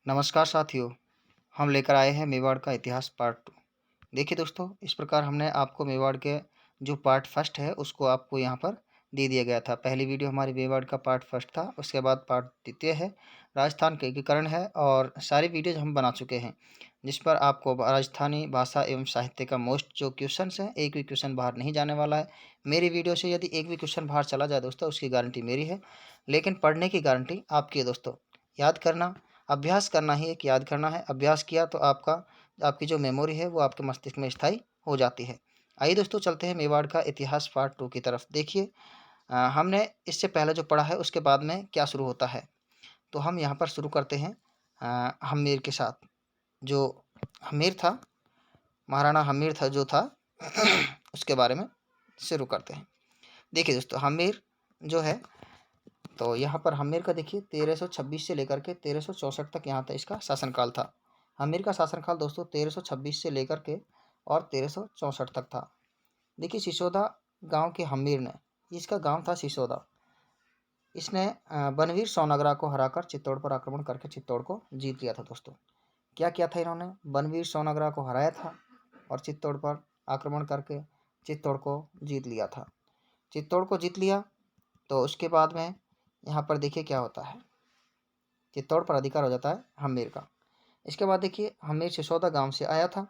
नमस्कार साथियों, हम लेकर आए हैं मेवाड़ का इतिहास पार्ट 2। देखिए दोस्तों, इस प्रकार हमने आपको मेवाड़ के जो पार्ट फर्स्ट है उसको आपको यहाँ पर दे दिया गया था। पहली वीडियो हमारी मेवाड़ का पार्ट फर्स्ट था, उसके बाद पार्ट द्वितीय है, राजस्थान का एकीकरण है और सारी वीडियोज हम बना चुके हैं, जिस पर आपको राजस्थानी भाषा एवं साहित्य का मोस्ट जो क्वेश्चन हैं, एक भी क्वेश्चन बाहर नहीं जाने वाला है। मेरी वीडियो से यदि एक भी क्वेश्चन बाहर चला जाए दोस्तों, उसकी गारंटी मेरी है, लेकिन पढ़ने की गारंटी आपकी है दोस्तों। याद करना, अभ्यास करना ही एक याद करना है। अभ्यास किया तो आपकी जो मेमोरी है वो आपके मस्तिष्क में स्थायी हो जाती है। आइए दोस्तों, चलते हैं मेवाड़ का इतिहास पार्ट 2 की तरफ। देखिए, हमने इससे पहले जो पढ़ा है उसके बाद में क्या शुरू होता है, तो हम यहाँ पर शुरू करते हैं हम्मीर के साथ। जो हम्मीर था, महाराणा हम्मीर था जो था उसके बारे में शुरू करते हैं। देखिए दोस्तों, हम्मीर जो है, तो यहाँ पर हम्मीर का देखिए 1326 से लेकर के 1364 तक यहाँ तक इसका शासनकाल था। हम्मीर का शासनकाल दोस्तों 1326 से लेकर के और 1364 तक था। देखिए, सिसोदा गांव के हम्मीर ने, इसका गांव था सिसोदा, इसने बनवीर सोनागरा को हराकर चित्तौड़ पर आक्रमण करके चित्तौड़ को जीत लिया था दोस्तों। क्या किया था इन्होंने? बनवीर सोनागरा को हराया था और चित्तौड़ पर आक्रमण करके चित्तौड़ को जीत लिया था। चित्तौड़ को जीत लिया तो उसके बाद में यहाँ पर देखिए क्या होता है, चित्तौड़ पर अधिकार हो जाता है हम्मीर का। इसके बाद देखिए, हम्मीर सिसोदा गांव से आया था,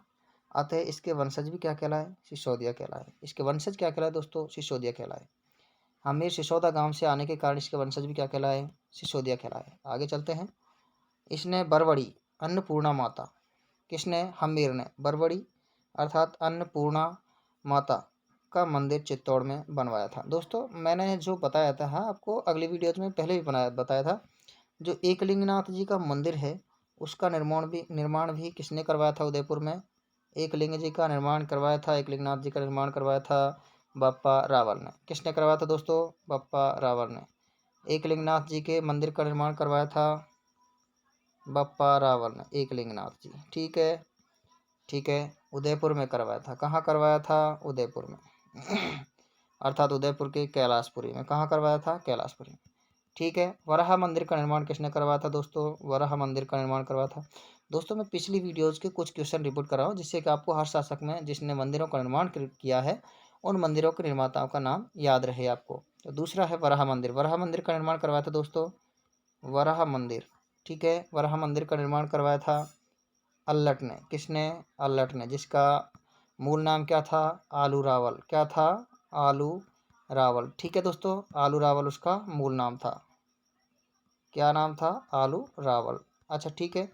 अतः इसके वंशज भी क्या कहलाए? सिसोदिया कहलाए। इसके वंशज क्या कहलाए दोस्तों? सिसोदिया कहलाए। हम्मीर सिसोदा गांव से आने के कारण इसके वंशज भी क्या कहलाए? सिसोदिया कहलाए। आगे चलते हैं। इसने बरवड़ी अन्नपूर्णा माता, किसने? हम्मीर ने बरवड़ी अर्थात अन्नपूर्णा माता का मंदिर चित्तौड़ में बनवाया था। दोस्तों, मैंने जो बताया था आपको अगली वीडियोज में पहले भी बताया था, जो एकलिंगनाथ जी का मंदिर है उसका निर्माण भी किसने करवाया था? उदयपुर में एकलिंग जी का निर्माण करवाया था, एकलिंगनाथ जी का निर्माण करवाया था बप्पा रावल ने। किसने करवाया था दोस्तों? बप्पा रावल ने। एकलिंगनाथ जी के मंदिर का निर्माण करवाया था बप्पा रावल ने, एकलिंगनाथ जी। ठीक है, ठीक है, उदयपुर में करवाया था। कहाँ करवाया था? उदयपुर में अर्थात उदयपुर के कैलाशपुरी में। कहाँ करवाया था? कैलाशपुरी। ठीक है, वराह मंदिर का निर्माण किसने करवाया था दोस्तों? वराह मंदिर का निर्माण करवाया था। दोस्तों, मैं पिछली वीडियोज़ के कुछ क्वेश्चन रिपोर्ट कर रहा हूँ, जिससे कि आपको हर शासक में जिसने मंदिरों का निर्माण किया है उन मंदिरों के निर्माताओं का नाम याद रहे आपको। तो दूसरा है वराह मंदिर। वराह मंदिर का निर्माण करवाया था दोस्तों वराह मंदिर। ठीक है, वराह मंदिर का निर्माण करवाया था अल्लट ने। किसने? अल्लट ने, जिसका मूल नाम क्या था? आलू रावल। क्या था? आलू रावल। ठीक है दोस्तों, आलू रावल उसका मूल नाम था। क्या नाम था? आलू रावल। अच्छा, ठीक है।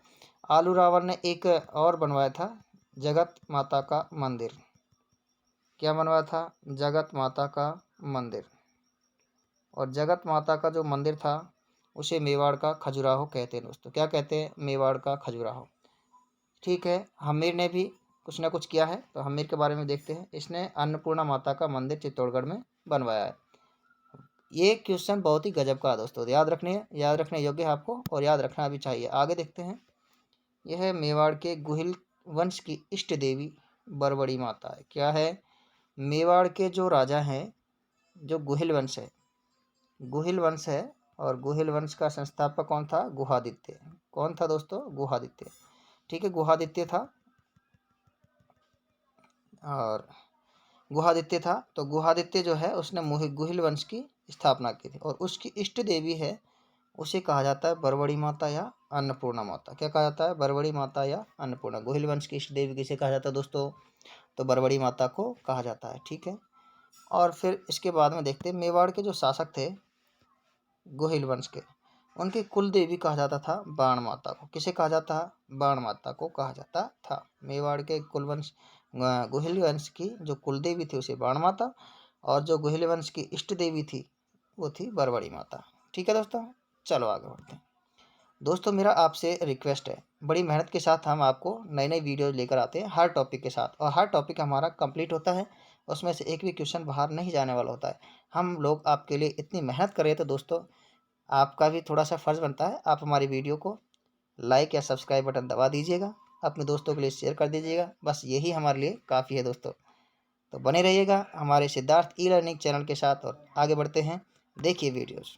आलू रावल ने एक और बनवाया था, जगत माता का मंदिर। क्या बनवाया था? जगत माता का मंदिर। और जगत माता का जो मंदिर था उसे मेवाड़ का खजुराहो कहते हैं दोस्तों। क्या कहते हैं? मेवाड़ का खजुराहो। ठीक है, हम्मीर ने भी कुछ ना कुछ किया है, तो हम्मीर के बारे में देखते हैं। इसने अन्नपूर्णा माता का मंदिर चित्तौड़गढ़ में बनवाया है। ये क्वेश्चन बहुत ही गजब का है दोस्तों, याद रखने योग्य है आपको, और याद रखना भी चाहिए। आगे देखते हैं। यह है मेवाड़ के गुहिल वंश की इष्ट देवी बरबड़ी माता है। क्या है? मेवाड़ के जो राजा हैं, जो गुहिल वंश है, गुहिल वंश है, और गुहिल वंश का संस्थापक कौन था? गुहादित्य। कौन था दोस्तों? गुहादित्य। ठीक है, गुहादित्य था, और गुहादित्य था, तो गुहादित्य जो है उसने गुहिल वंश की स्थापना की थी, और उसकी इष्ट देवी है, उसे कहा जाता है बरबड़ी माता या अन्नपूर्णा माता। क्या कहा जाता है? बरबड़ी माता या अन्नपूर्णा। गुहिल वंश की इष्ट देवी किसे कहा जाता है दोस्तों? तो बरबड़ी माता को कहा जाता है। ठीक है, और फिर इसके बाद में देखते हैं, मेवाड़ के जो शासक थे गुहिल वंश के, उनकी कुल देवी कहा जाता था बाण माता को। किसे कहा जाता? बाण माता को कहा जाता था। मेवाड़ के कुलवंश गुहिल वंश की जो कुल देवी थी उसे बाण माता, और जो गुहिल वंश की इष्ट देवी थी वो थी बरबड़ी माता। ठीक है दोस्तों, चलो आगे बढ़ते हैं। दोस्तों, मेरा आपसे रिक्वेस्ट है, बड़ी मेहनत के साथ हम आपको नई नई वीडियो लेकर आते हैं हर टॉपिक के साथ, और हर टॉपिक हमारा कंप्लीट होता है, उसमें से एक भी क्वेश्चन बाहर नहीं जाने वाला होता है। हम लोग आपके लिए इतनी मेहनत कर रहे हैं, तो दोस्तों आपका भी थोड़ा सा फ़र्ज़ बनता है, आप हमारी वीडियो को लाइक या सब्सक्राइब बटन दबा दीजिएगा, अपने दोस्तों के लिए शेयर कर दीजिएगा। बस यही हमारे लिए काफ़ी है दोस्तों। तो बने रहिएगा हमारे सिद्धार्थ ई लर्निंग चैनल के साथ, और आगे बढ़ते हैं, देखिए वीडियोज़।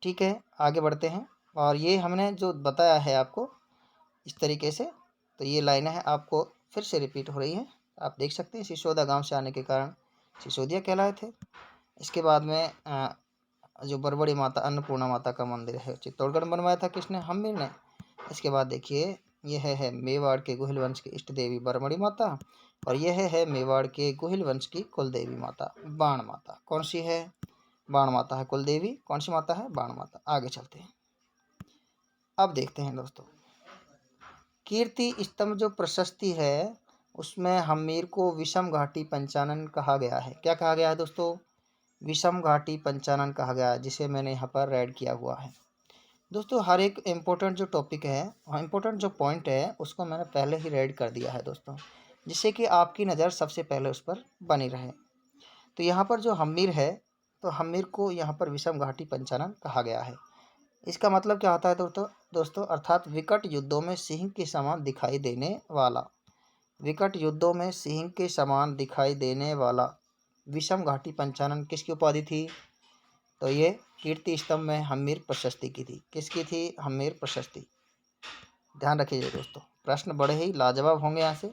ठीक है, आगे बढ़ते हैं। और ये हमने जो बताया है आपको इस तरीके से, तो ये लाइनें हैं आपको फिर से रिपीट हो रही हैं। आप देख सकते हैं सिसोदा गांव से आने के कारण सिसोदिया कहलाए थे। इसके बाद में जो बरबड़ी माता अन्नपूर्णा माता का मंदिर है चित्तौड़गढ़ में बनवाया था किसने? हम्मीर ने। इसके बाद देखिए यह है मेवाड़ के गोहिल वंश की इष्ट देवी बरबड़ी माता, और यह है मेवाड़ के गोहिल वंश की कुल देवी माता बाण माता। कौन सी है? बाण माता है कुल देवी। कौन सी माता है? बाण माता। आगे चलते हैं, अब देखते हैं दोस्तों कीर्ति स्तंभ जो प्रशस्ति है उसमें हम्मीर को विषम घाटी पंचानन कहा गया है। क्या कहा गया है दोस्तों? विषम घाटी पंचानन कहा गया है, जिसे मैंने यहाँ पर रेड किया हुआ है। दोस्तों हर एक इम्पोर्टेंट जो टॉपिक है, इम्पोर्टेंट जो पॉइंट है उसको मैंने पहले ही रेड कर दिया है दोस्तों, जिससे कि आपकी नज़र सबसे पहले उस पर बनी रहे। तो यहाँ पर जो हम्मीर है, तो हम्मीर को यहाँ पर विषम घाटी पंचानन कहा गया है। इसका मतलब क्या होता है दोस्तों अर्थात विकट युद्धों में सिंह के समान दिखाई देने वाला, विकट युद्धों में सिंह के समान दिखाई देने वाला विषम घाटी पंचानन किसकी उपाधि थी? तो ये कीर्ति स्तंभ में हम्मीर प्रशस्ति की थी। किसकी थी? हम्मीर प्रशस्ति। ध्यान रखिए दोस्तों, प्रश्न बड़े ही लाजवाब होंगे यहाँ से।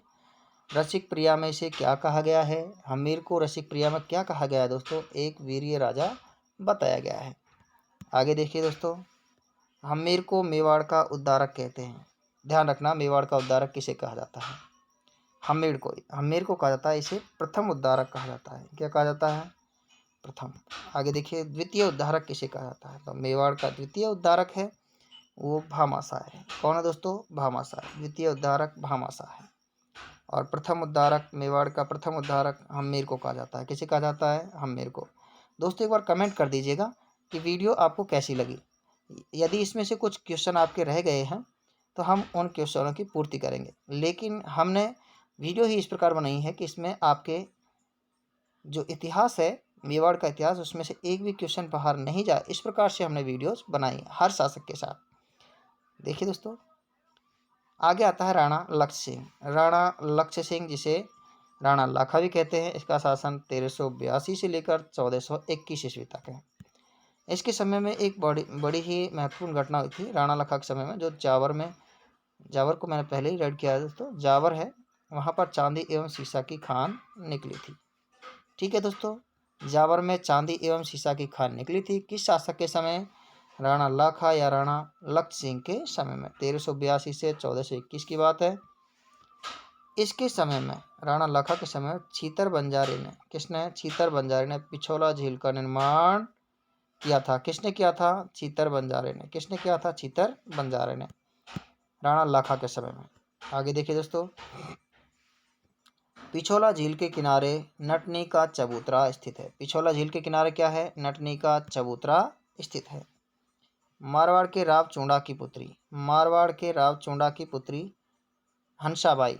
रसिक प्रिया में इसे क्या कहा गया है? हम्मीर को रसिक प्रिया में क्या कहा गया है दोस्तों? एक वीरीय राजा बताया गया है। आगे देखिए दोस्तों, हम्मीर को मेवाड़ का उद्धारक कहते हैं। ध्यान रखना, मेवाड़ का उद्धारक किसे कहा जाता है? हम्मीर को कहा जाता है, इसे प्रथम उद्धारक कहा जाता है। क्या कहा जाता है? प्रथम। आगे देखिए द्वितीय उद्धारक किसे कहा जाता है? तो मेवाड़ का द्वितीय उद्धारक है वो भामाशाह है। कौन है दोस्तों? भामाशाह। द्वितीय उद्धारक भामाशाह है। और प्रथम उद्धारक, मेवाड़ का प्रथम उद्धारक हम्मीर को कहा जाता है। किसे कहा जाता है? हम्मीर को। दोस्तों एक बार कमेंट कर दीजिएगा कि वीडियो आपको कैसी लगी। यदि इसमें से कुछ क्वेश्चन आपके रह गए हैं तो हम उन क्वेश्चनों की पूर्ति करेंगे, लेकिन हमने वीडियो ही इस प्रकार बनाई है कि इसमें आपके जो इतिहास है मेवाड़ का इतिहास, उसमें से एक भी क्वेश्चन बाहर नहीं जाए, इस प्रकार से हमने वीडियोस बनाई हर शासक के साथ। देखिए दोस्तों आगे आता है राणा लक्ष्य सिंह। राणा लक्ष्य सिंह जिसे राणा लाखा भी कहते हैं, इसका शासन 1382 से लेकर 1421 ईस्वी तक है। इसके समय में एक बड़ी ही महत्वपूर्ण घटना हुई थी राणा लखा के समय में, जो जावर को मैंने पहले ही रेड किया है दोस्तों, जावर है वहाँ पर चांदी एवं सीसा की खान निकली थी। ठीक है दोस्तों, जावर में चांदी एवं सीसा की खान निकली थी। किस शासक के समय? राणा लाखा या राणा लक्ष्य सिंह के समय में। 1382 से 1421 की बात है। इसके समय में राणा लाखा के समय में छीतर बंजारे ने, किसने? छीतर बंजारे ने पिछोला झील का निर्माण किया था। किसने किया था? छीतर बंजारे ने। किसने किया था? छीतर बंजारे ने, राणा लाखा के समय में। आगे देखिए दोस्तों, पिछोला झील के किनारे नटनी का चबूतरा स्थित है। पिछोला झील के किनारे क्या है? नटनी का चबूतरा स्थित है। मारवाड़ के राव चूंडा की पुत्री, मारवाड़ के राव चूंडा की पुत्री हंसाबाई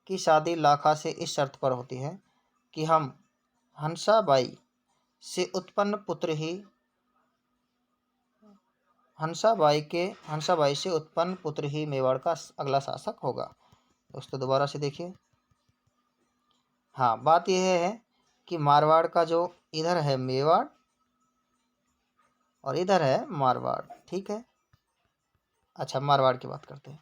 की शादी लाखा से इस शर्त पर होती है कि हम हंसाबाई से उत्पन्न पुत्र ही हंसाबाई से उत्पन्न पुत्र ही मेवाड़ का अगला शासक होगा। दोस्तों दोबारा से देखिए, हाँ बात यह है कि मारवाड़ का जो इधर है मेवाड़ और इधर है मारवाड़, ठीक है। अच्छा मारवाड़ की बात करते हैं।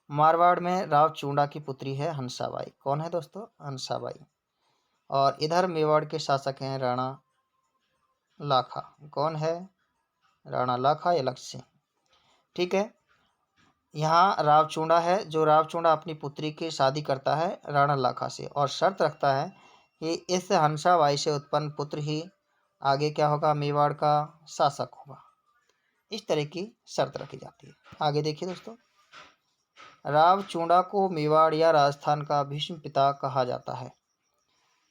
मारवाड़ में राव चूंडा की पुत्री है हंसाबाई। कौन है दोस्तों? हंसाबाई। और इधर मेवाड़ के शासक हैं राणा लाखा। कौन है? राणा लाखा या लक्ष्य सिंह, ठीक है। यहाँ राव चूंडा है, जो राव चूंडा अपनी पुत्री की शादी करता है राणा लाखा से, और शर्त रखता है कि इस हंसाबाई से उत्पन्न पुत्र ही आगे क्या होगा? मेवाड़ का शासक होगा। इस तरह की शर्त रखी जाती है। आगे देखिए दोस्तों, राव चूंडा को मेवाड़ या राजस्थान का भीष्म पिता कहा जाता है।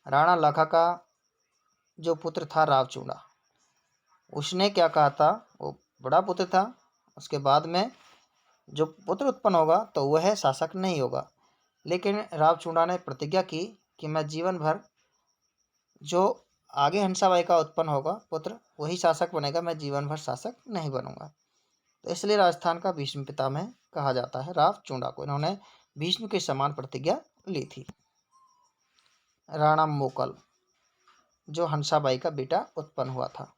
राणा लाखा का जो पुत्र था राव चूंडा, उसने क्या कहा था? वो बड़ा पुत्र था, उसके बाद में जो पुत्र उत्पन्न होगा तो वह शासक नहीं होगा। लेकिन राव चूंडा ने प्रतिज्ञा की कि मैं जीवन भर, जो आगे हंसाबाई का उत्पन्न होगा पुत्र वही शासक बनेगा, मैं जीवन भर शासक नहीं बनूंगा। तो इसलिए राजस्थान का भीष्म पितामह कहा जाता है राव चूंडा को। इन्होंने भीष्म के समान प्रतिज्ञा ली थी। राणा मोकल, जो हंसाबाई का बेटा उत्पन्न हुआ था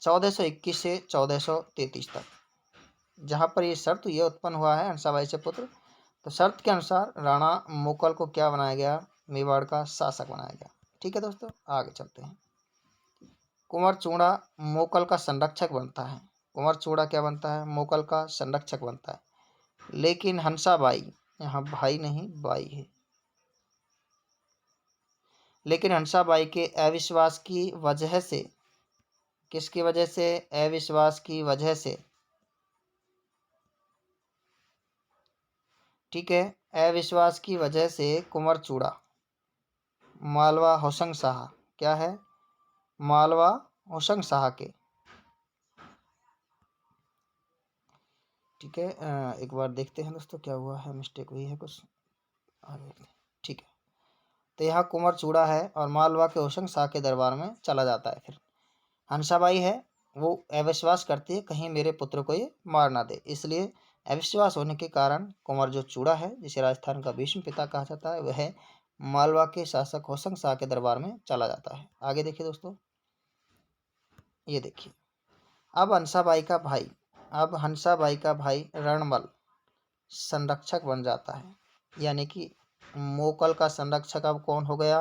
1421 से 1433 तक। जहाँ पर ये शर्त ये उत्पन्न हुआ है हंसाबाई से पुत्र, तो शर्त के अनुसार राणा मोकल को क्या बनाया गया, मेवाड़ का शासक बनाया गया। ठीक है दोस्तों, आगे चलते हैं। कुंवर चूड़ा मोकल का संरक्षक बनता है। कुंवर चूड़ा क्या बनता है, मोकल का संरक्षक बनता है। लेकिन हंसाबाई, यहाँ भाई नहीं बाई है, लेकिन हंसाबाई के अविश्वास की वजह से, किसकी वजह से, अविश्वास की वजह से, ठीक है, अविश्वास की वजह से कुंवर चूड़ा मालवा होशंग शाह, क्या है, मालवा होशंग शाह के, ठीक है, एक बार देखते हैं दोस्तों क्या हुआ है, मिस्टेक हुई है कुछ, आगे देखते हैं। ठीक है, तो यहाँ कुंवर चूड़ा है और मालवा के होशंग शाह के दरबार में चला जाता है। फिर हंसाबाई है, वो अविश्वास करती है कहीं मेरे पुत्र को ये मार ना दे, इसलिए अविश्वास होने के कारण कुंवर जो चूड़ा है, जिसे राजस्थान का भीष्म पिता कहा जाता है, वह मालवा के शासक होशंग शाह के दरबार में चला जाता है। आगे देखिए दोस्तों, ये देखिए, अब हंसाबाई का भाई, अब हंसाबाई का भाई रणमल संरक्षक बन जाता है, यानी कि मोकल का संरक्षक अब कौन हो गया,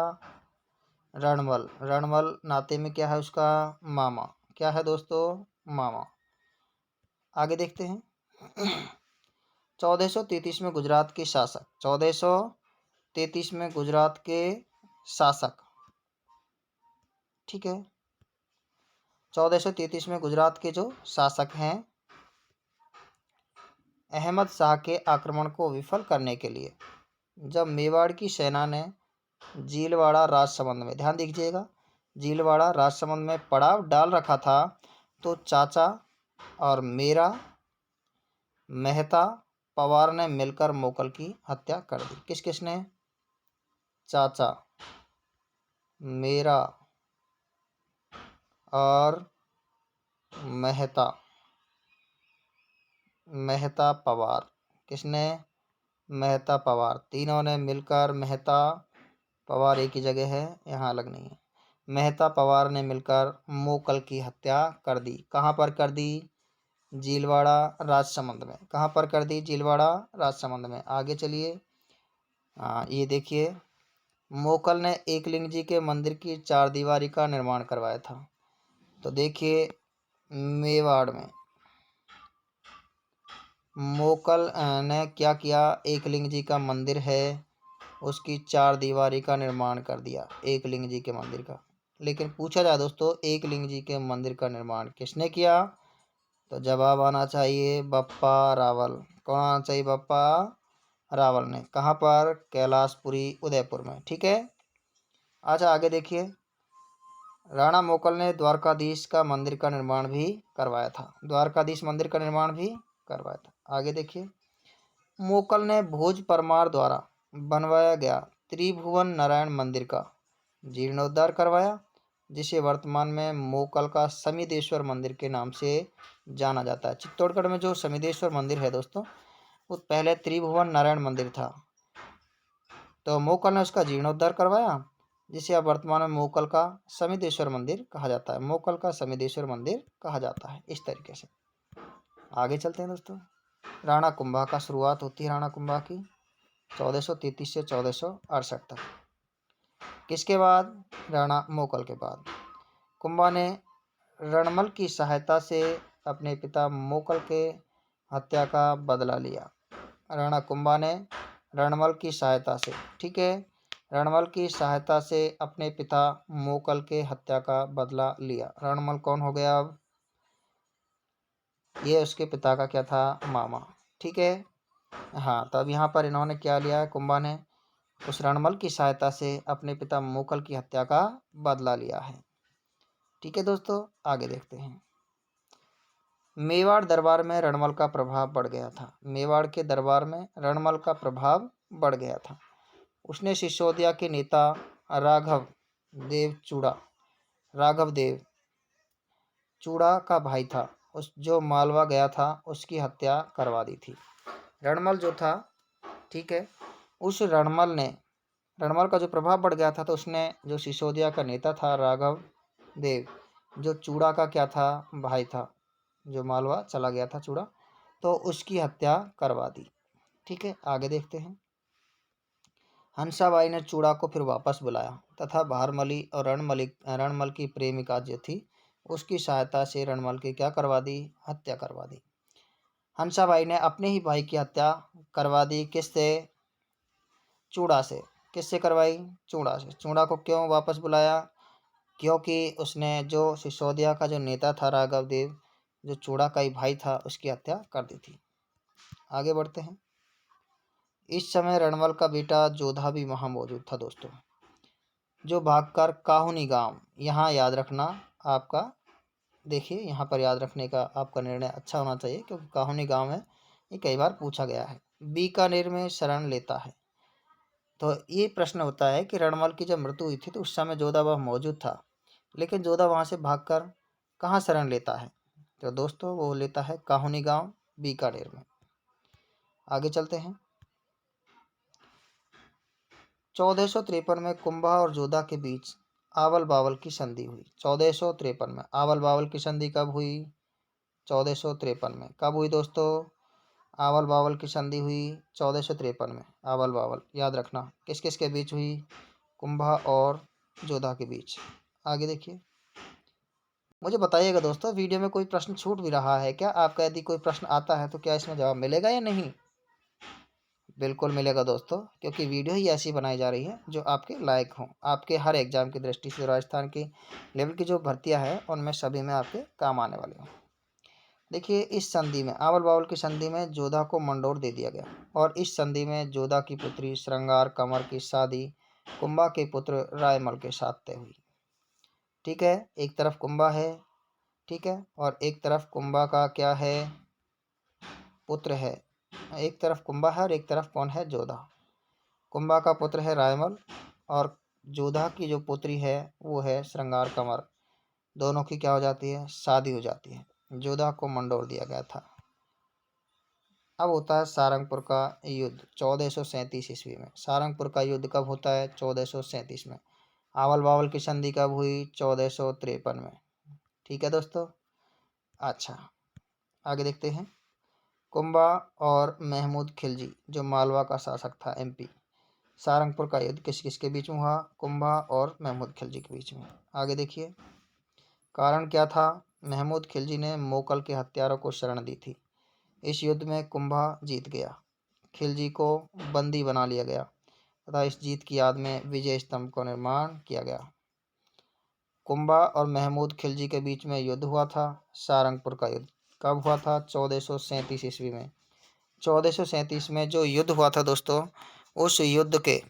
रणमल। रणमल नाते में क्या है उसका, मामा, क्या है दोस्तों, मामा। आगे देखते हैं। 1433 में गुजरात के शासक, 1433 में गुजरात के शासक, ठीक है, 1433 में गुजरात के जो शासक हैं, अहमद शाह के आक्रमण को विफल करने के लिए जब मेवाड़ की सेना ने जीलवाड़ा राजसमंद में, ध्यान दीजिएगा, जीलवाड़ा राजसमंद में पड़ाव डाल रखा था, तो चाचा और मेरा मेहता पवार ने मिलकर मोकल की हत्या कर दी। किस किसने, चाचा, मेरा और मेहता, मेहता पवार, किसने, मेहता पवार, तीनों ने मिलकर, मेहता पवार एक ही जगह है, यहाँ अलग नहीं है, मेहता पवार ने मिलकर मोकल की हत्या कर दी। कहाँ पर कर दी, जीलवाड़ा राजसमंद में। कहाँ पर कर दी, जीलवाड़ा राजसमंद में। आगे चलिए, ये देखिए, मोकल ने एकलिंग जी के मंदिर की चार दीवारी का निर्माण करवाया था। तो देखिए, मेवाड़ में मोकल ने क्या किया, एकलिंग जी का मंदिर है, उसकी चार दीवारी का निर्माण कर दिया, एकलिंग जी के मंदिर का। लेकिन पूछा जाए दोस्तों, एकलिंग जी के मंदिर का निर्माण किसने किया, तो जवाब आना चाहिए बप्पा रावल। कौन आना चाहिए, बप्पा रावल ने। कहाँ पर, कैलाशपुरी उदयपुर में। ठीक है, अच्छा आगे देखिए, राणा मोकल ने द्वारकाधीश का मंदिर का निर्माण भी करवाया था, द्वारकाधीश मंदिर का निर्माण भी करवाया था। आगे देखिए, मोकल ने भोज परमार द्वारा बनवाया गया त्रिभुवन नारायण मंदिर का जीर्णोद्धार करवाया, जिसे वर्तमान में मोकल का समिदेश्वर मंदिर के नाम से जाना जाता है। चित्तौड़गढ़ में जो समिदेश्वर मंदिर है दोस्तों, वो पहले त्रिभुवन नारायण मंदिर था, तो मोकल ने उसका जीर्णोद्धार करवाया, जिसे अब वर्तमान में मोकल का समिदेश्वर मंदिर कहा जाता है, मोकल का समिदेश्वर मंदिर कहा जाता है। इस तरीके से आगे चलते हैं दोस्तों। राणा कुंभा का शुरुआत होती है, राणा कुंभा की 1433 से 1468 तक। किसके बाद, राणा मोकल के बाद। कुंभा ने रणमल की सहायता से अपने पिता मोकल के हत्या का बदला लिया। राणा कुंभा ने रणमल की सहायता से, ठीक है, रणमल की सहायता से अपने पिता मोकल के हत्या का बदला लिया। रणमल कौन हो गया अब, ये उसके पिता का क्या था, मामा। ठीक है, हाँ, तो अब यहाँ पर इन्होंने क्या लिया है, कुंभा ने उस रणमल की सहायता से अपने पिता मोकल की हत्या का बदला लिया है। ठीक है दोस्तों, आगे देखते हैं। मेवाड़ दरबार में रणमल का प्रभाव बढ़ गया था, मेवाड़ के दरबार में रणमल का प्रभाव बढ़ गया था। उसने सिसोदिया के नेता राघव देव चूड़ा, राघव देव चूड़ा का भाई था, उस जो मालवा गया था, उसकी हत्या करवा दी थी। रणमल जो था, ठीक है, उस रणमल का जो प्रभाव बढ़ गया था, तो उसने जो सिसोदिया का नेता था राघव देव, जो चूड़ा का क्या था, भाई था, जो मालवा चला गया था चूड़ा, तो उसकी हत्या करवा दी। ठीक है, आगे देखते हैं। हंसाबाई ने चूड़ा को फिर वापस बुलाया तथा भारमली और रणमल की प्रेमिका जो थी उसकी सहायता से रणमल की क्या करवा दी, हत्या करवा दी। हंसाबाई ने अपने ही भाई की हत्या करवा दी, किससे, चूड़ा से। किससे करवाई, चूड़ा से। चूड़ा को क्यों वापस बुलाया, क्योंकि उसने जो सिसोदिया का जो नेता था राघव देव, जो चूड़ा का ही भाई था, उसकी हत्या कर दी थी। आगे बढ़ते हैं। इस समय रणमल का बेटा जोधा भी वहां मौजूद था दोस्तों, जो भागकर काहुनी गांव, यहाँ याद रखना आपका, देखिए यहाँ पर याद रखने का आपका निर्णय अच्छा होना चाहिए क्योंकि काहुनी गांव है, ये कई बार पूछा गया है। बीकानेर में शरण लेता है। तो ये प्रश्न होता है कि रणमल की जब मृत्यु हुई थी तो उस समय जोधा वह मौजूद था, लेकिन जोधा वहां से भागकर कहाँ शरण लेता है, तो दोस्तों वो लेता है काहुनी गांव, बीकानेर में। आगे चलते हैं। 1453 में कुंभा और जोधा के बीच आवल बावल की संधि हुई। 1453 में आवल बावल की संधि कब हुई, 1453 में। कब हुई दोस्तों, आवल बावल की संधि हुई 1453 में। आवल बावल याद रखना किस किस के बीच हुई, कुंभा और जोधा के बीच। आगे देखिए। मुझे बताइएगा दोस्तों, वीडियो में कोई प्रश्न छूट भी रहा है क्या, आपका यदि कोई प्रश्न आता है तो क्या इसमें जवाब मिलेगा या नहीं। बिल्कुल मिलेगा दोस्तों, क्योंकि वीडियो ही ऐसी बनाई जा रही है जो आपके लायक हों, आपके हर एग्जाम की दृष्टि से। राजस्थान की लेवल की जो भर्तियां हैं उनमें सभी में आपके काम आने वाले हों। देखिए, इस संधि में, आवल बावल की संधि में जोधा को मंडोर दे दिया गया और इस संधि में जोधा की पुत्री श्रृंगार कंवर की शादी कुंभा के पुत्र रायमल के साथ तय हुई। ठीक है, एक तरफ कुंभा है, ठीक है, और एक तरफ कुंभा का क्या है, पुत्र है। एक तरफ कुंभा है और एक तरफ कौन है, जोधा। कुंभा का पुत्र है रायमल और जोधा की जो पुत्री है वो है श्रृंगार कंवर। दोनों की क्या हो जाती है, शादी हो जाती है। जोधा को मंडोर दिया गया था। अब होता है सारंगपुर का युद्ध 1437 ईस्वी में। सारंगपुर का युद्ध कब होता है, 1437 में। आवल बावल की संधि कब हुई, 1453 में। ठीक है दोस्तों। अच्छा, आगे देखते हैं। कुंभा और महमूद खिलजी जो मालवा का शासक था, एमपी। सारंगपुर का युद्ध किस किस के बीच में हुआ, कुंभा और महमूद खिलजी के बीच में। आगे देखिए। कारण क्या था, महमूद खिलजी ने मोकल के हत्यारों को शरण दी थी। इस युद्ध में कुंभा जीत गया, खिलजी को बंदी बना लिया गया तथा इस जीत की याद में विजय स्तंभ का निर्माण किया गया। कुंभा और महमूद खिलजी के बीच में युद्ध हुआ था, सारंगपुर का युद्ध। कब हुआ था, 1437 ईस्वी में। 1437 में जो युद्ध हुआ था दोस्तों, उस युद्ध के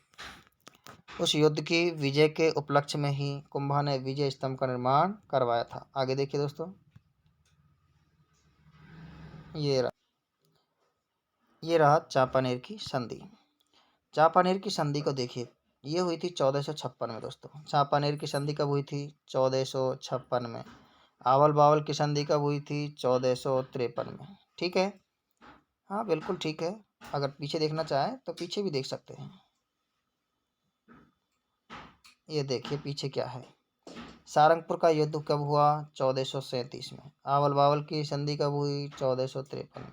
उस युद्ध की विजय के उपलक्ष्य में ही कुंभा ने विजय स्तंभ का निर्माण करवाया था। आगे देखिए दोस्तों। ये रहा ये रहा चांपानेर की संधि। चांपानेर की संधि को देखिए, ये हुई थी 1456 में दोस्तों। चांपानेर की संधि कब हुई थी, 1456 में। आवल बावल की संधि कब हुई थी, 1453 में। ठीक है, हाँ बिल्कुल ठीक है। अगर पीछे देखना चाहें तो पीछे भी देख सकते हैं। ये देखिए पीछे क्या है। सारंगपुर का युद्ध कब हुआ, 1437 में। आवल बावल की संधि कब हुई, 1453 में।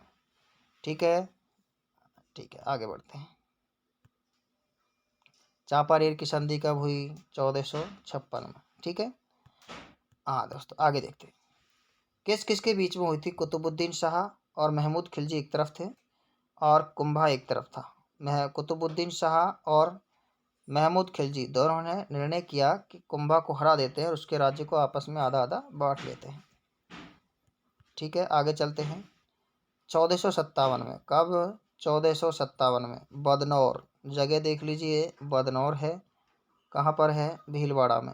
ठीक है, ठीक है, आगे बढ़ते हैं। चांपानेर की संधि कब हुई, 1456 में। ठीक है, हाँ दोस्तों आगे देखते हैं। किस किस के बीच में हुई थी, कुतुबुद्दीन शाह और महमूद खिलजी एक तरफ थे और कुंभा एक तरफ था। कुतुबुद्दीन शाह और महमूद खिलजी दोनों ने निर्णय किया कि कुंभा को हरा देते हैं और उसके राज्य को आपस में आधा आधा बांट लेते हैं। ठीक है, आगे चलते हैं। 1457 में। कब, 1457 में। बदनौर, जगह देख लीजिए, बदनौर है, कहाँ पर है, भीलवाड़ा में।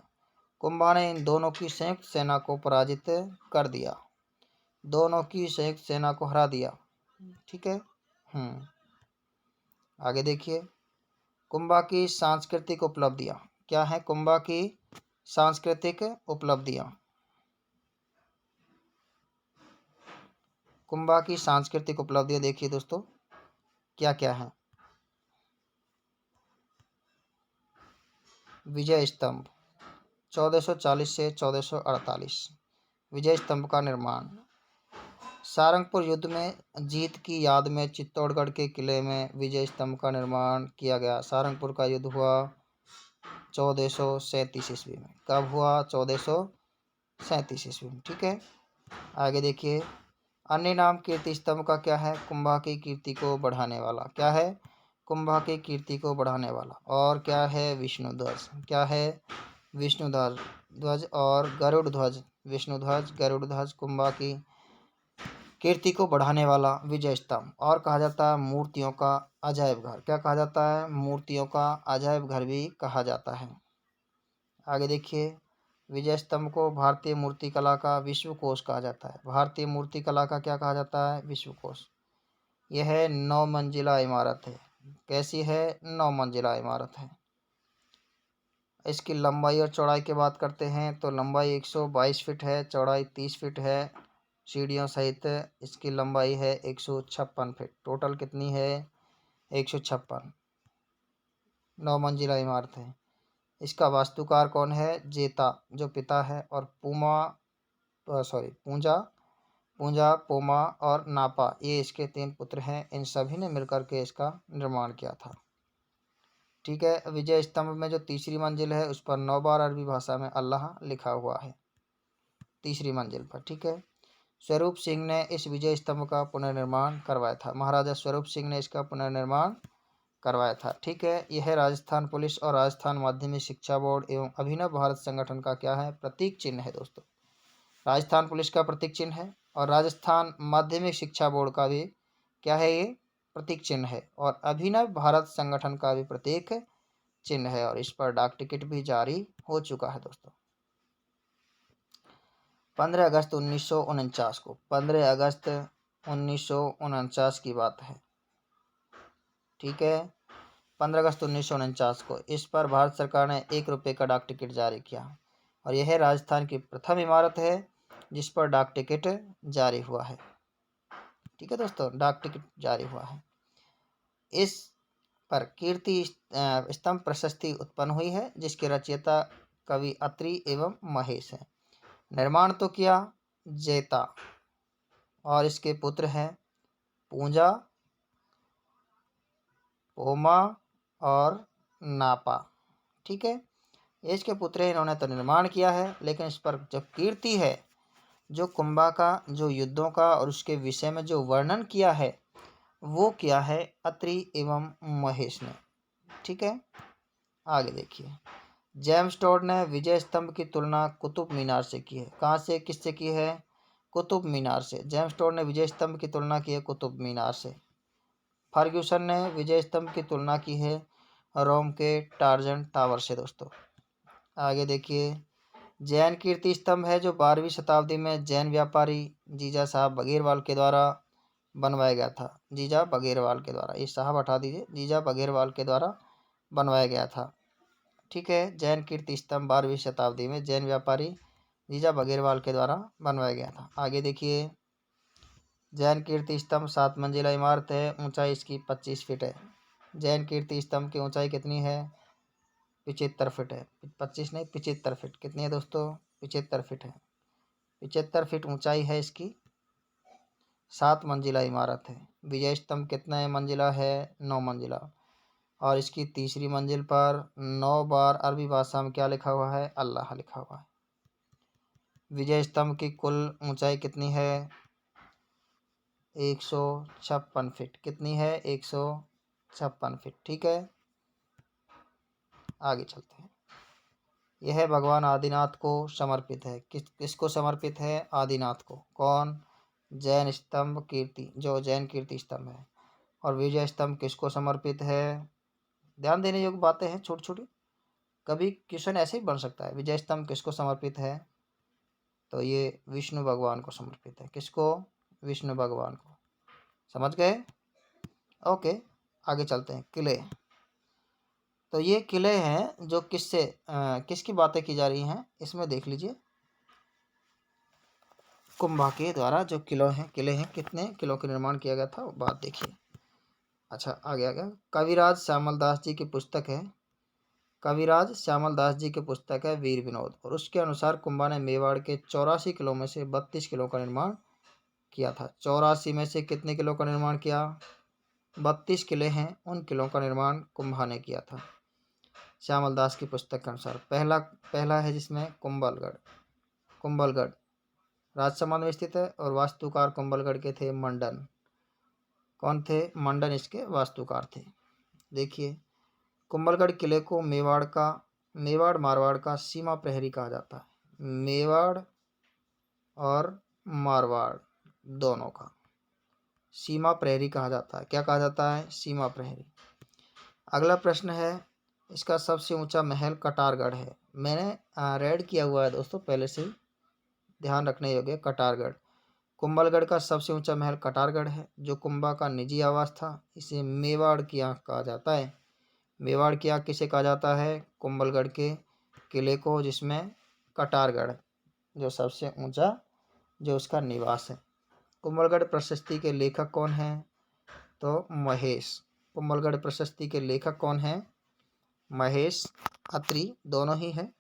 कुंभा ने इन दोनों की संयुक्त सेना को पराजित कर दिया, दोनों की संयुक्त सेना को हरा दिया। ठीक है। आगे देखिए। कुंभा की सांस्कृतिक उपलब्धियां क्या है, कुंभा की सांस्कृतिक उपलब्धियां। कुंभा की सांस्कृतिक उपलब्धियां देखिए दोस्तों क्या क्या है। विजय स्तंभ 1440 से 1448, विजय स्तंभ का निर्माण। सारंगपुर युद्ध में जीत की याद में चित्तौड़गढ़ के किले में विजय स्तंभ का निर्माण किया गया। सारंगपुर का युद्ध हुआ 1437 ईस्वी में। कब हुआ? 1437 ईस्वी में। ठीक है, आगे देखिए। अन्य नाम कीर्ति स्तंभ का क्या है? कुंभा की कीर्ति को बढ़ाने वाला। क्या है? कुंभा की कीर्ति को बढ़ाने वाला। और क्या है? विष्णु ध्वज। क्या है? विष्णु ध्वज ध्वज और गरुड़ ध्वज। विष्णु ध्वज, गरुड़ ध्वज, कुंभा की कीर्ति को बढ़ाने वाला विजय स्तंभ। और कहा जाता है मूर्तियों का अजायब घर। क्या कहा जाता है? मूर्तियों का अजायब घर भी कहा जाता है। आगे देखिए। विजय स्तंभ को भारतीय मूर्ति कला का विश्वकोश कहा जाता है। भारतीय मूर्ति कला का क्या कहा जाता है? विश्वकोश। यह 9 मंजिला इमारत है। कैसी है? 9 मंजिला इमारत है। इसकी लंबाई और चौड़ाई की बात करते हैं तो लंबाई 122 फीट है, चौड़ाई 30 फीट है। सीढ़ियों सहित इसकी लंबाई है 156 फीट। टोटल कितनी है? 156। 9 मंजिला इमारत है। इसका वास्तुकार कौन है? जेता, जो पिता है, और पूंजा, पोमा और नापा, ये इसके 3 पुत्र हैं। इन सभी ने मिलकर के इसका निर्माण किया था। ठीक है, विजय स्तंभ में जो तीसरी मंजिल है उस पर 9 बार अरबी भाषा में अल्लाह लिखा हुआ है, तीसरी मंजिल पर। ठीक है, स्वरूप सिंह ने इस विजय स्तंभ का पुनर्निर्माण करवाया था। महाराजा स्वरूप सिंह ने इसका पुनर्निर्माण करवाया था। ठीक है, यह राजस्थान पुलिस और राजस्थान माध्यमिक शिक्षा बोर्ड एवं अभिनव भारत संगठन का क्या है? प्रतीक चिन्ह है दोस्तों। राजस्थान पुलिस का प्रतीक चिन्ह है और राजस्थान माध्यमिक शिक्षा बोर्ड का भी क्या है? ये प्रतीक चिन्ह है। और अभिनव भारत संगठन का भी प्रतीक चिन्ह है और इस पर डाक टिकट भी जारी हो चुका है दोस्तों। 15 अगस्त 1949 को, 15 अगस्त 1949 की बात है। ठीक है, 15 अगस्त 1949 को इस पर भारत सरकार ने 1 रुपये का डाक टिकट जारी किया और यह राजस्थान की प्रथम इमारत है जिस पर डाक टिकट जारी हुआ है। ठीक है दोस्तों, डाक टिकट जारी हुआ है। इस पर कीर्ति स्तंभ प्रशस्ति उत्पन्न हुई है जिसके रचयिता कवि अत्रि एवं महेश हैं। निर्माण तो किया जेता और इसके पुत्र हैं पूंजा, पोमा और नापा। ठीक है, ये इसके पुत्र हैं, इन्होंने तो निर्माण किया है, लेकिन इस पर जो कीर्ति है, जो कुंभा का जो युद्धों का और उसके विषय में जो वर्णन किया है वो किया है अत्रि एवं महेश ने। ठीक है, आगे देखिए। जेम्स टोड ने विजय स्तंभ की तुलना कुतुब मीनार से की है। कहाँ से, किससे की है? कुतुब मीनार से। जेम्स टोड ने विजय स्तंभ की तुलना की है कुतुब मीनार से। फर्ग्यूसन ने विजय स्तंभ की तुलना की है रोम के टार्जन टावर से दोस्तों। आगे देखिए। जैन कीर्ति स्तंभ है जो 12वीं शताब्दी में जैन व्यापारी जीजा साहब बघेरवाल के द्वारा बनवाया गया था। जीजा बघेरवाल के द्वारा, ये साहब हटा दीजिए, जीजा बघेरवाल के द्वारा बनवाया गया था। ठीक है, जैन कीर्ति स्तंभ 12वीं शताब्दी में जैन व्यापारी जीजा बघेरवाल के द्वारा बनवाया गया था। आगे देखिए। जैन कीर्ति स्तंभ 7 मंजिला इमारत है, ऊंचाई इसकी 25 फीट है। जैन कीर्ति स्तंभ की ऊंचाई कितनी है? 75 फीट है। 25 नहीं, 75 फीट। कितनी है दोस्तों? 75 फीट है। 75 फीट ऊंचाई है इसकी। 7 मंजिला इमारत है। विजय स्तंभ कितना मंजिला है? 9 मंजिला। और इसकी तीसरी मंजिल पर 9 बार अरबी भाषा में क्या लिखा हुआ है? अल्लाह लिखा हुआ है। विजय स्तंभ की कुल ऊंचाई कितनी है? 156 फीट। कितनी है? 156 फीट। ठीक है, आगे चलते हैं। यह भगवान आदिनाथ को समर्पित है। किसको समर्पित है? आदिनाथ को। कौन? जैन स्तंभ कीर्ति, जो जैन कीर्ति स्तंभ है। और विजय स्तंभ किसको समर्पित है? ध्यान देने योग्य बातें हैं छोटी छोटी, कभी क्वेश्चन ऐसे ही बन सकता है। विजय स्तंभ किसको समर्पित है? तो ये विष्णु भगवान को समर्पित है। किसको? विष्णु भगवान को। समझ गए? ओके, आगे चलते हैं। किले। तो ये किले हैं जो किसकी बातें की जा रही हैं इसमें देख लीजिए। कुंभा के द्वारा जो किले हैं, कितने किलों का निर्माण किया गया था वो बात देखिए। अच्छा, आगे आ गया। कविराज श्यामल दास जी की पुस्तक है, कविराज श्यामल दास जी की पुस्तक है वीर विनोद, और उसके अनुसार कुंभा ने मेवाड़ के 84 किलो में से 32 किलो का निर्माण किया था। 84 में से कितने किलों का निर्माण किया? 32 किले हैं, उन किलों का निर्माण कुंभा ने किया था श्यामल दास की पुस्तक के अनुसार। पहला पहला है जिसमें कुंभलगढ़। कुंभलगढ़ राजसमंद में स्थित है और वास्तुकार कुंभलगढ़ के थे मंडन। कौन थे? मंडन इसके वास्तुकार थे। देखिए, कुंभलगढ़ किले को मेवाड़ मारवाड़ का सीमा प्रहरी कहा जाता है। मेवाड़ और मारवाड़ दोनों का सीमा प्रहरी कहा जाता है। क्या कहा जाता है? सीमा प्रहरी। अगला प्रश्न है, इसका सबसे ऊंचा महल कटारगढ़ है। मैंने रेड किया हुआ है दोस्तों पहले से ही, ध्यान रखने योग्य। कटारगढ़, कुंभलगढ़ का सबसे ऊंचा महल कटारगढ़ है, जो कुंभा का निजी आवास था। इसे मेवाड़ की आंख कहा जाता है। मेवाड़ की आंख किसे कहा जाता है? कुंभलगढ़ के किले को, जिसमें कटारगढ़ जो सबसे ऊंचा जो उसका निवास है। कुंभलगढ़ प्रशस्ति के लेखक कौन हैं? तो महेश। कुंभलगढ़ प्रशस्ति के लेखक कौन हैं? महेश अत्री, दोनों ही हैं,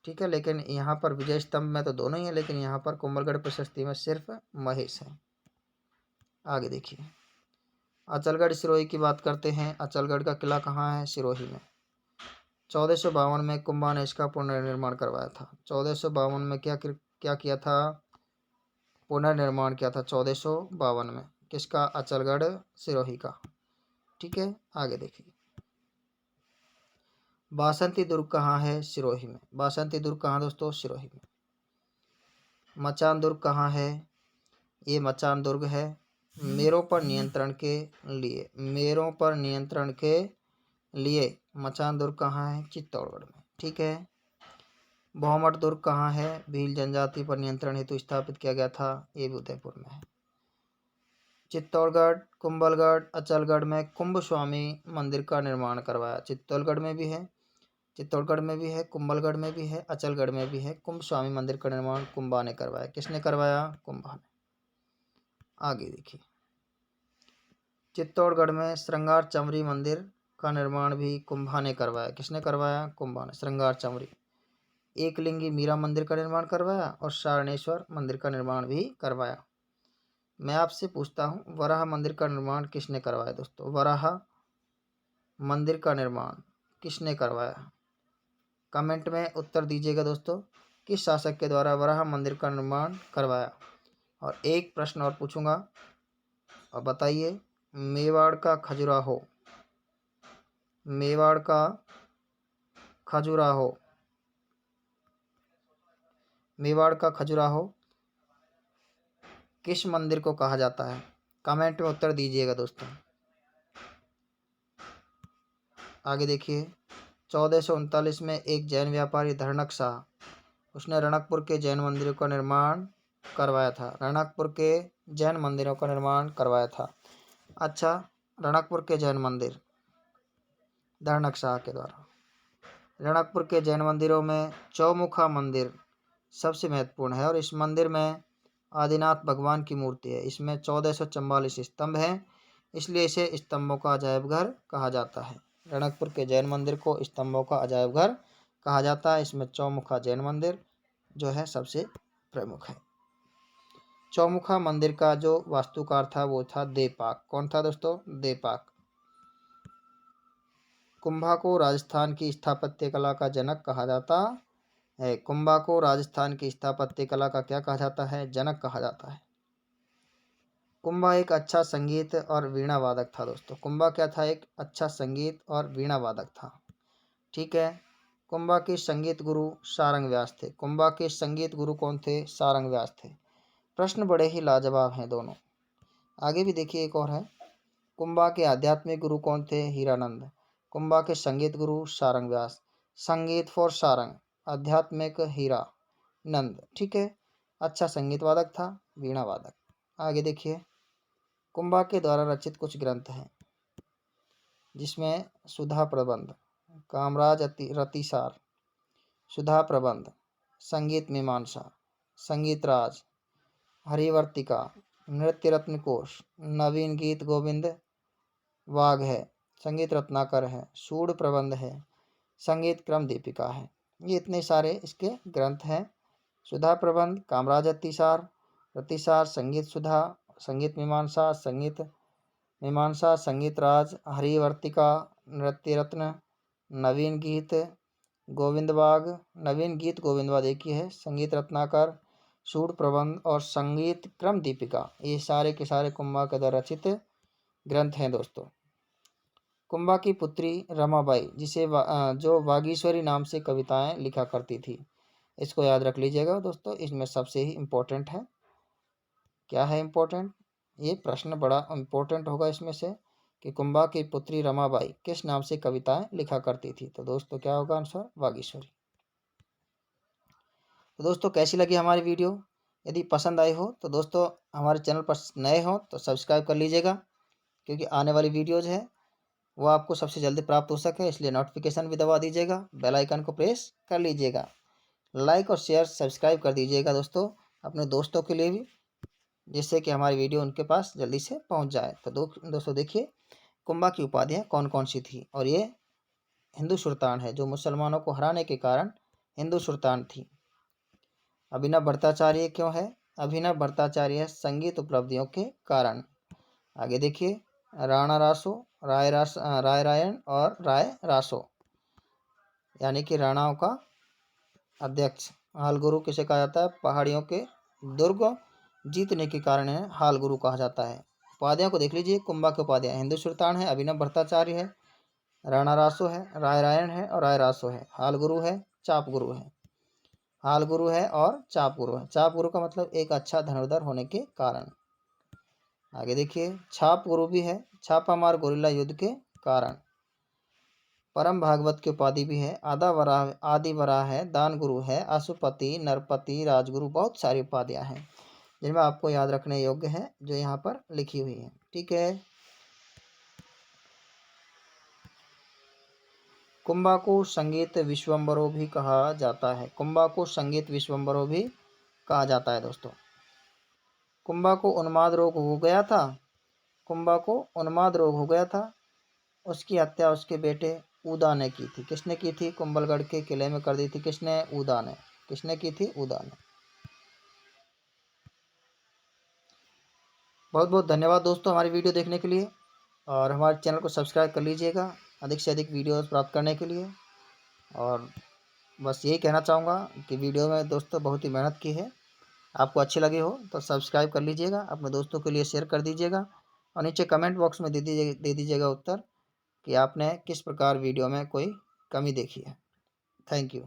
ठीक है। लेकिन यहाँ पर विजय स्तंभ में तो दोनों ही हैं, लेकिन यहाँ पर कुंभलगढ़ प्रशस्ति में सिर्फ महेश है। आगे देखिए, अचलगढ़ सिरोही की बात करते हैं। अचलगढ़ का किला कहाँ है? सिरोही में। 1452 में कुंभा ने इसका पुनर्निर्माण करवाया था। 1452 में क्या किया था? पुनर्निर्माण किया था 1452 में। किसका? अचलगढ़ सिरोही का, ठीक है। आगे देखिए, बासंती दुर्ग कहाँ है? सिरोही में। बासंती दुर्ग कहाँ दोस्तों? सिरोही में। मचान दुर्ग कहाँ है? ये मचान दुर्ग है मेरों पर नियंत्रण के लिए। मेरों पर नियंत्रण के लिए मचान दुर्ग कहाँ है? चित्तौड़गढ़ में, ठीक है। भौमट दुर्ग कहाँ है? भील जनजाति पर नियंत्रण हेतु स्थापित किया गया था। ये भी उदयपुर में है। चित्तौड़गढ़, कुंभलगढ़, अचलगढ़ में कुंभ स्वामी मंदिर का निर्माण करवाया। चित्तौड़गढ़ में भी है, चित्तौड़गढ़ में भी है, कुंभलगढ़ में भी है, अचलगढ़ में भी है। कुंभ स्वामी मंदिर का निर्माण कुंभा ने करवाया। किसने करवाया? कुंभा ने। आगे देखिए, चित्तौड़गढ़ में श्रृंगार चमरी मंदिर का निर्माण भी कुंभा ने करवाया। किसने करवाया? कुंभा ने। श्रृंगार चमरी। एकलिंगी मीरा मंदिर का निर्माण करवाया और सारणेश्वर मंदिर का निर्माण भी करवाया। मैं आपसे पूछता हूँ, वराह मंदिर का निर्माण किसने करवाया दोस्तों? वराह मंदिर का निर्माण किसने करवाया? कमेंट में उत्तर दीजिएगा दोस्तों, किस शासक के द्वारा वराह मंदिर का निर्माण करवाया। और एक प्रश्न और पूछूंगा, और बताइए, मेवाड़ का खजुराहो, मेवाड़ का खजुराहो, मेवाड़ का खजुराहो किस मंदिर को कहा जाता है? कमेंट में उत्तर दीजिएगा दोस्तों। आगे देखिए, 1439 में एक जैन व्यापारी धरणक शाह, उसने रणकपुर के जैन मंदिरों का निर्माण करवाया था। रणकपुर के जैन मंदिरों का निर्माण करवाया था। अच्छा, रणकपुर के जैन मंदिर धरणक शाह के द्वारा। रणकपुर के जैन मंदिरों में चौमुखा मंदिर सबसे महत्वपूर्ण है और इस मंदिर में आदिनाथ भगवान की मूर्ति है। इसमें 1444 स्तंभ हैं, इसलिए इसे स्तंभों का अजायब घर कहा जाता है। रणकपुर के जैन मंदिर को स्तंभों का अजायब घर कहा जाता है। इसमें चौमुखा जैन मंदिर जो है सबसे प्रमुख है। चौमुखा मंदिर का जो वास्तुकार था वो था देपाक। कौन था दोस्तों? देपाक। कुंभा को राजस्थान की स्थापत्य कला का जनक कहा जाता है। कुंभा को राजस्थान की स्थापत्य कला का क्या कहा जाता है? जनक कहा जाता है। कुंभा एक अच्छा संगीत और वीणा वादक था दोस्तों। कुंभा क्या था? एक अच्छा संगीत और वीणा वादक था, ठीक है। कुंभा के संगीत गुरु सारंग व्यास थे। कुंभा के संगीत गुरु कौन थे? सारंग व्यास थे। प्रश्न बड़े ही लाजवाब हैं दोनों। आगे भी देखिए, एक और है, कुंभा के आध्यात्मिक गुरु कौन थे? हीरानंद। कुंभा के संगीत गुरु सारंग व्यास। संगीत फॉर सारंग, आध्यात्मिक हीरा नंद, ठीक है। अच्छा संगीत वादक था, वीणा वादक। आगे देखिए, कुंभा के द्वारा रचित कुछ ग्रंथ हैं, जिसमें सुधा प्रबंध, कामराज रतिसार, सुधा प्रबंध, संगीत मीमांसा, संगीत राज, हरिवर्तिका, नृत्य रत्न कोश, नवीन गीत गोविंद वाघ है, संगीत रत्नाकर है, सूड प्रबंध है, संगीत क्रम दीपिका है। ये इतने सारे इसके ग्रंथ हैं। सुधा प्रबंध, कामराज अतिसार, प्रतिसार, संगीत सुधा, संगीत मीमांसा, संगीत मीमांसा, संगीत राज, हरिवर्तिका, नृत्य रत्न, नवीन गीत गोविंदवाग, नवीन गीत गोविंदवाग एक ही है, संगीत रत्नाकर, सूड प्रबंध और संगीत क्रम दीपिका, ये सारे के सारे कुंभा के द्वारा रचित ग्रंथ हैं दोस्तों। कुंभा की पुत्री रमाबाई, जो वागीश्वरी नाम से कविताएं लिखा करती थी, इसको याद रख लीजिएगा दोस्तों। इसमें सबसे ही इम्पोर्टेंट है, क्या है इम्पोर्टेंट, ये प्रश्न बड़ा इम्पोर्टेंट होगा इसमें से, कि कुंभा की पुत्री रमाबाई किस नाम से कविताएं लिखा करती थी। तो दोस्तों क्या होगा आंसर, वागीश्वरी। तो दोस्तों कैसी लगी हमारी वीडियो, यदि पसंद आई हो तो दोस्तों हमारे चैनल पर नए हो तो सब्सक्राइब कर लीजिएगा, क्योंकि आने वाली वीडियोज है वो आपको सबसे जल्दी प्राप्त हो सके, इसलिए नोटिफिकेशन भी दबा दीजिएगा, बेल आइकन को प्रेस कर लीजिएगा, लाइक और शेयर सब्सक्राइब कर दीजिएगा दोस्तों अपने दोस्तों के लिए भी, जिससे कि हमारी वीडियो उनके पास जल्दी से पहुंच जाए। तो दोस्तों देखिए कुंभा की उपाधियाँ कौन कौन सी थी, और ये हिंदू सुल्तान है जो मुसलमानों को हराने के कारण हिंदू सुल्तान थी। अभिनव भट्टाचार्य क्यों है, अभिनव भट्टाचार्य संगीत उपलब्धियों के कारण। आगे देखिए राणा रासो, राय रायन और राय रासो, यानी कि राणाओं का अध्यक्ष। हाल गुरु किसे कहा जाता है, पहाड़ियों के दुर्ग जीतने के कारण है हाल गुरु कहा जाता है। उपाधियों को देख लीजिए, कुंभा के उपाधियाँ हिंदू सुल्तान है, अभिनव भट्टाचार्य है, राणा रासो है, राय रायन है और राय रासो है, हाल गुरु है, चाप गुरु है। हाल गुरु है और चाप गुरु है। चाप गुरु का मतलब एक अच्छा धनुर्धर होने के कारण। आगे देखिए छाप गुरु भी है, छापामार गोरिल्ला युद्ध के कारण। परम भागवत की उपाधि भी है, आदि वराह है, दान गुरु है, आशुपति, नरपति, राजगुरु, बहुत सारी उपाधियां हैं जिनमें आपको याद रखने योग्य है जो यहाँ पर लिखी हुई है। ठीक है। कुंभा को संगीत विश्वम्बरो भी कहा जाता है, कुंभा को संगीत विश्वम्बरो भी कहा जाता है दोस्तों। कुंभा को उन्माद रोग हो गया था, कुंभा को उन्माद रोग हो गया था, उसकी हत्या उसके बेटे उदा ने की थी। किसने की थी, कुंभलगढ़ के किले में कर दी थी किसने, उदा ने। किसने की थी, उदा ने। बहुत बहुत धन्यवाद दोस्तों हमारी वीडियो देखने के लिए, और हमारे चैनल को सब्सक्राइब कर लीजिएगा अधिक से अधिक वीडियोस प्राप्त करने के लिए। और बस यही कहना चाहूँगा कि वीडियो में दोस्तों बहुत ही मेहनत की है, आपको अच्छी लगी हो तो सब्सक्राइब कर लीजिएगा, अपने दोस्तों के लिए शेयर कर दीजिएगा, और नीचे कमेंट बॉक्स में दे दीजिएगा उत्तर कि आपने किस प्रकार वीडियो में कोई कमी देखी है। Thank you.